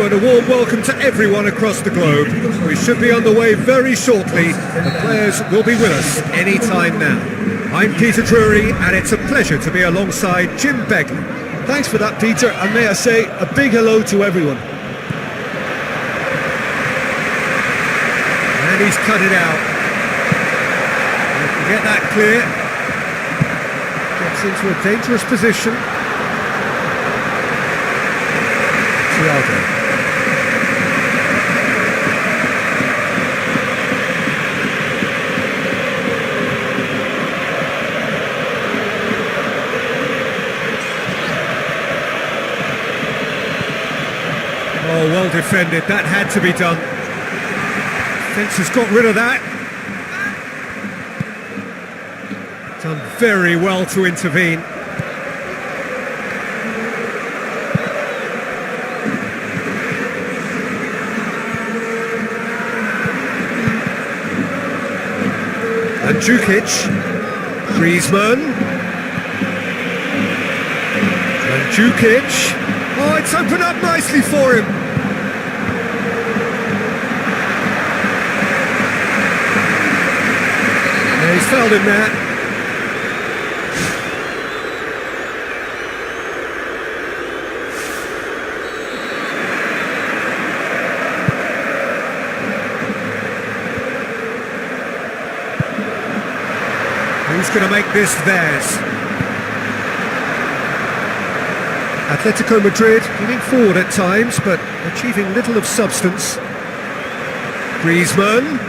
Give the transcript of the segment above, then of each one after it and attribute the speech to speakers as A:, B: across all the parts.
A: hello and a warm welcome to everyone across the globe. We should be on the way very shortly. The players will be with us any time now. I'm Peter Drury and it's a pleasure to be alongside Jim Begley.
B: Thanks for that, Peter, and may I say a big hello to everyone.
A: And he's cut it out. Get that clear. Gets into a dangerous position. Thiago. Oh, well defended. That had to be done. Defence has got rid of that. Done very well to intervene. And Mandzukic, Griezmann, Mandzukic. Oh, it's opened up nicely for him. Yeah, he's fouled him there. Who's going to make this theirs? Atletico Madrid leaning forward at times, but achieving little of substance. Griezmann.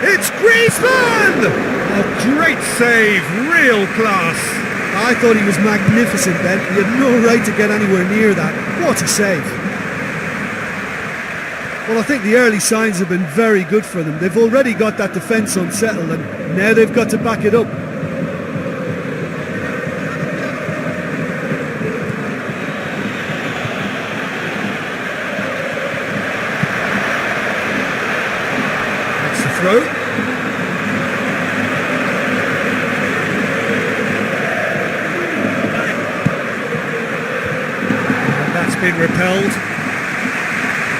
A: It's Griezmann! A great save, real class.
B: I thought he was magnificent then. He had no right to get anywhere near that. What a save. Well, I think the early signs have been very good for them. They've already got that defence unsettled and now they've got to back it up.
A: That's the throw. And that's been repelled.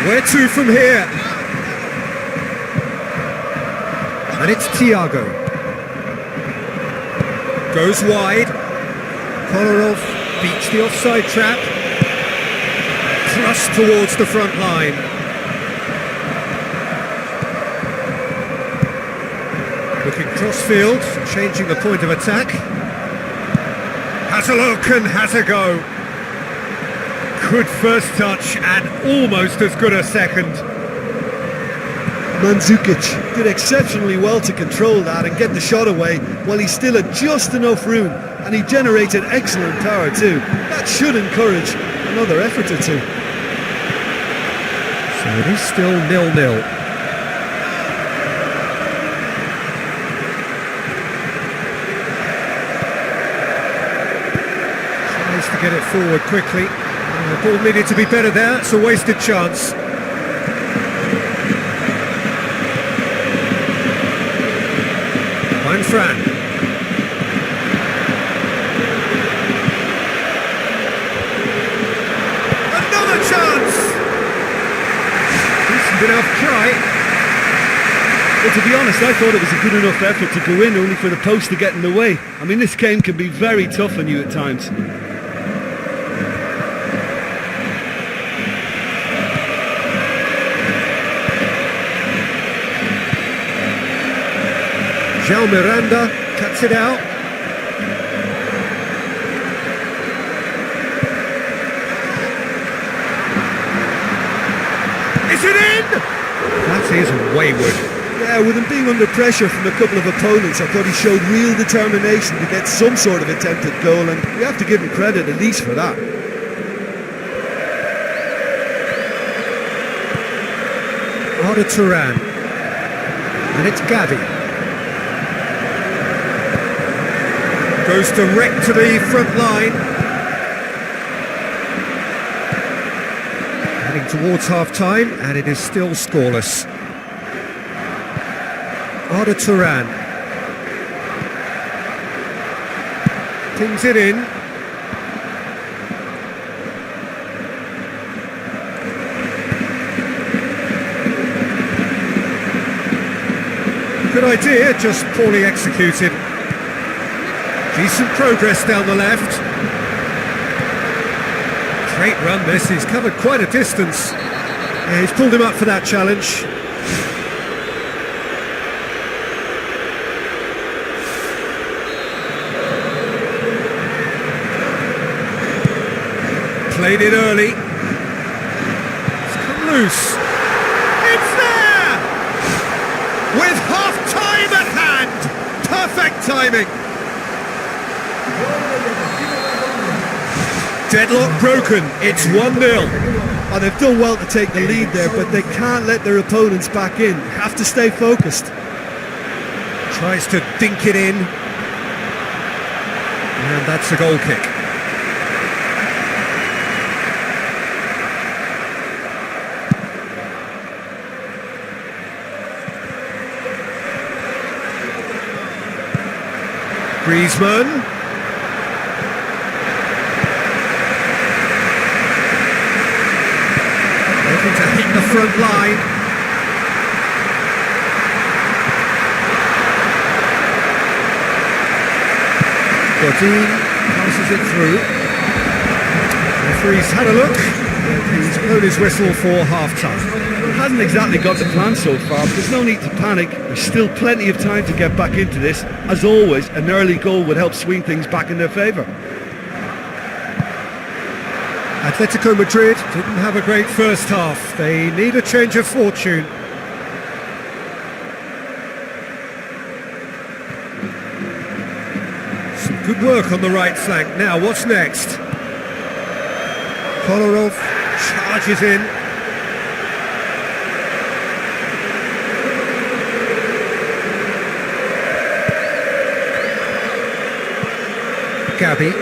A: Where to from here? And it's Thiago. Goes wide. Kolarov beats the offside trap. Thrust towards the front line. Looking cross-field, changing the point of attack. Has a look and has a go. Good first touch and almost as good a second.
B: Mandzukic did exceptionally well to control that and get the shot away while he still had just enough room, and he generated excellent power too. That should encourage another effort or two.
A: So it is still 0-0. Tries to get it forward quickly. The ball needed to be better there, it's a wasted chance. Fran. Another chance! Decent enough try.
B: Well, to be honest, I thought it was a good enough effort to go in, only for the post to get in the way. I mean, this game can be very tough on you at times.
A: João Miranda cuts it out. Is it in? That is wayward.
B: Yeah, with him being under pressure from a couple of opponents, I thought he showed real determination to get some sort of attempted goal, and we have to give him credit at least for that.
A: Arda Turan. And it's Gavi. Goes direct to the front line. Heading towards half-time, and it is still scoreless. Arda Turan. Pings it in. Good idea, just poorly executed. Decent progress down the left. Great run this, he's covered quite a distance. Yeah, he's pulled him up for that challenge. Played it early. It's come loose. It's there! With half-time at hand! Perfect timing! Deadlock broken, it's 1-0.
B: Oh, they've done well to take the lead there, but they can't let their opponents back in. Have to stay focused.
A: Tries to dink it in. And that's a goal kick. Griezmann. Looking to hit the front line. Godin passes it through. The referee's had a look. He's blown his whistle for half-time.
B: Hasn't exactly got the plan so far, but there's no need to panic. There's still plenty of time to get back into this. As always, an early goal would help swing things back in their favour.
A: Atletico Madrid didn't have a great first half. They need a change of fortune. Some good work on the right flank. Now, what's next? Kolarov charges in. Gabi.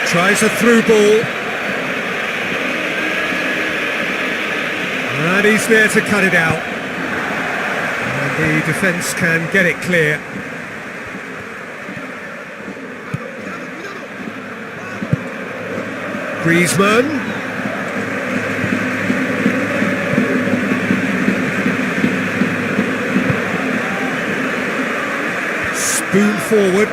A: Tries a through ball. And he's there to cut it out. And the defence can get it clear. Griezmann. Spoon forward.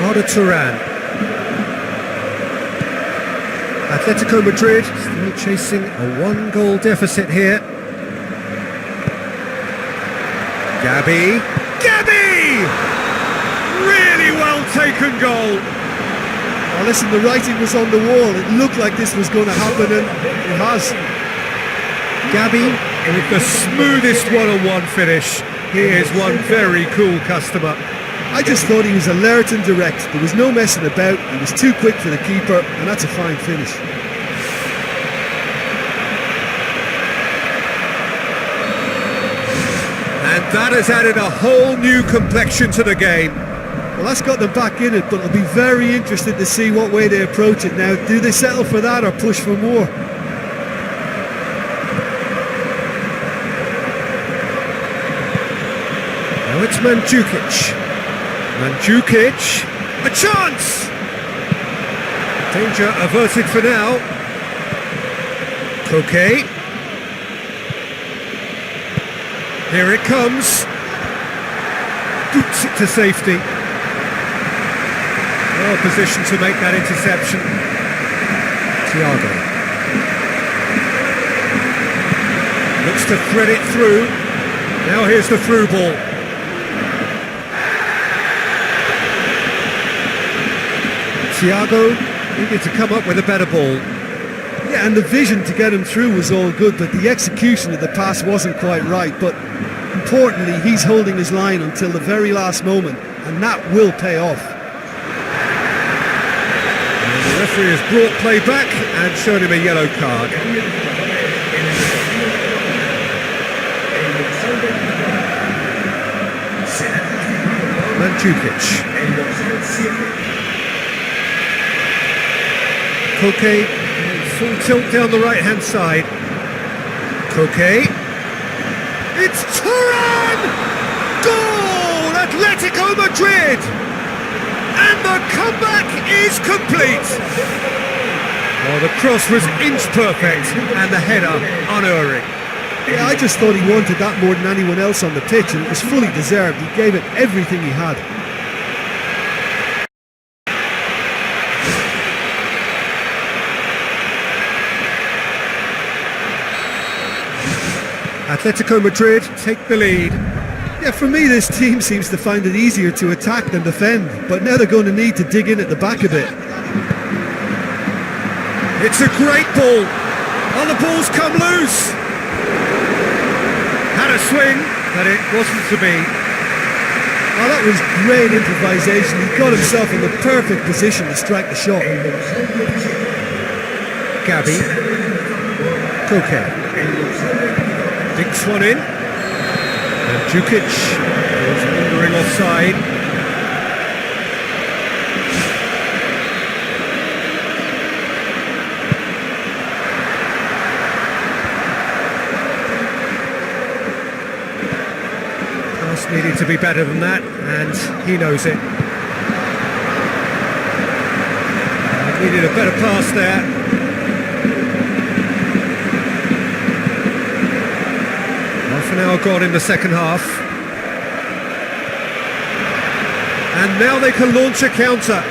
A: Arda Turan. Atletico Madrid still chasing a 1-goal deficit here. Gabi. Gabi! Really well taken goal.
B: Oh, listen, the writing was on the wall. It looked like this was going to happen, and it has.
A: Gabi with the smoothest one-on-one finish. He is one very cool customer.
B: I just thought he was alert and direct. There was no messing about. He was too quick for the keeper, and that's a fine finish.
A: And that has added a whole new complexion to the game.
B: Well, that's got them back in it, but it'll be very interesting to see what way they approach it now. Do they settle for that or push for more?
A: Now it's Mandzukic. Mandzukic, a chance! Danger averted for now. Koke. Here it comes. Boots it to safety. Well positioned to make that interception. Thiago. Looks to thread it through. Now here's the through ball. Thiago needed to come up with a better ball.
B: Yeah, and the vision to get him through was all good, but the execution of the pass wasn't quite right. But importantly, he's holding his line until the very last moment, and that will pay off.
A: And the referee has brought play back and shown him a yellow card. Mandzukic. Koke, full tilt down the right-hand side. Koke. It's Turan! Goal! Atletico Madrid! And the comeback is complete. Oh, the cross was inch perfect and the header unerring.
B: Yeah, I just thought he wanted that more than anyone else on the pitch, and it was fully deserved. He gave it everything he had.
A: Atletico Madrid take the lead.
B: Yeah, for me, this team seems to find it easier to attack than defend, but now they're going to need to dig in at the back a bit.
A: It's a great ball. Oh, the ball's come loose. Had a swing, but it wasn't to be.
B: Oh, that was great improvisation. He got himself in the perfect position to strike the shot.
A: Gabi. Koke. Dinks one in. And Djukic is wandering offside. Pass needed to be better than that, and he knows it. Needed a better pass there. Half an hour gone in the second half. And now they can launch a counter.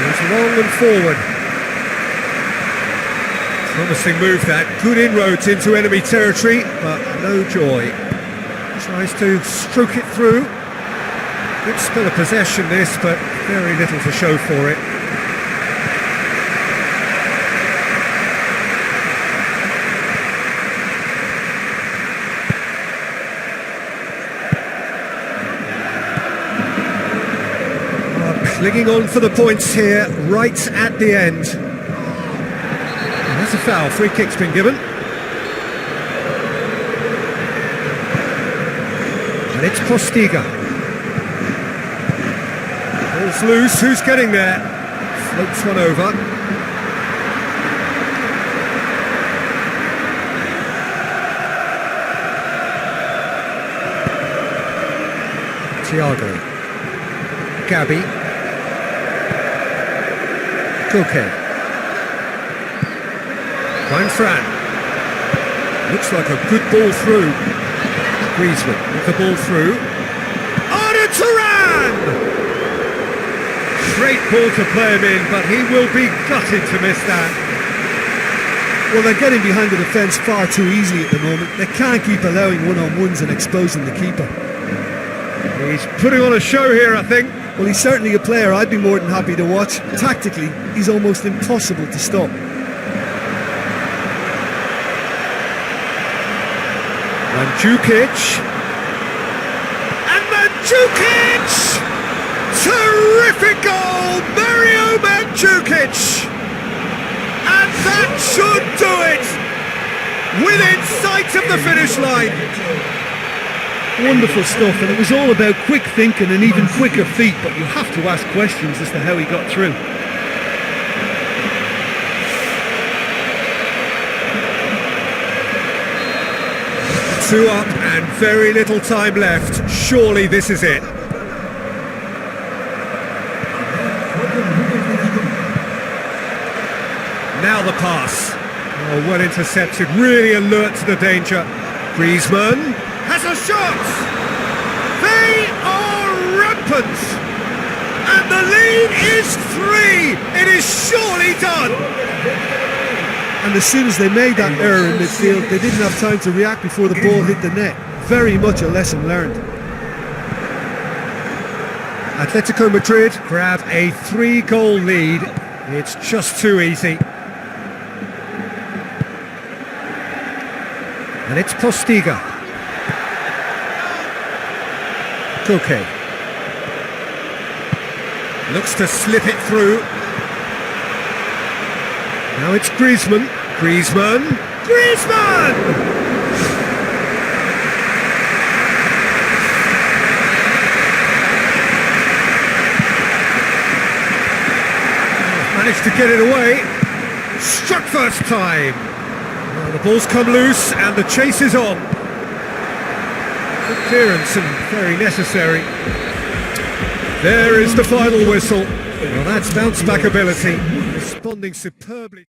A: It's long and forward. Promising move that. Good inroads into enemy territory, but no joy. Tries to stroke it through. Good spell of possession this, but very little to show for it. Clinging on for the points here, right at the end. And that's a foul, free kick's been given. And it's Postiga. Ball's loose, who's getting there? Floats one over. Thiago. Gabi. Koke. Fran. Looks like a good ball through. Griezmann with the ball through. Arda Turan! Great ball to play him in, but he will be gutted to miss that.
B: Well, they're getting behind the defence far too easily at the moment. They can't keep allowing one-on-ones and exposing the keeper.
A: He's putting on a show here, I think.
B: Well, he's certainly a player I'd be more than happy to watch. Tactically, he's almost impossible to stop.
A: Mandzukic. And Mandzukic! Terrific goal! Mario Mandzukic! And that should do it! Within sight of the finish line!
B: Wonderful stuff, and it was all about quick thinking and even quicker feet, but you have to ask questions as to how he got through.
A: Two up and very little time left. Surely this is it. Now the pass. Oh, well intercepted, really alert to the danger. Griezmann has a shot! They are rampant! And the lead is 3! It is surely done!
B: And as soon as they made that error in midfield, they didn't have time to react before the ball hit the net. Very much a lesson learned.
A: Atletico Madrid grab a 3-goal lead. It's just too easy. And it's Postiga. Koke. Looks to slip it through. Now it's Griezmann. Griezmann. Griezmann! Managed to get it away. Struck first time. Well, the ball's come loose and the chase is on. Good clearance and very necessary. There is the final whistle. Well, that's bounce back ability, responding superbly.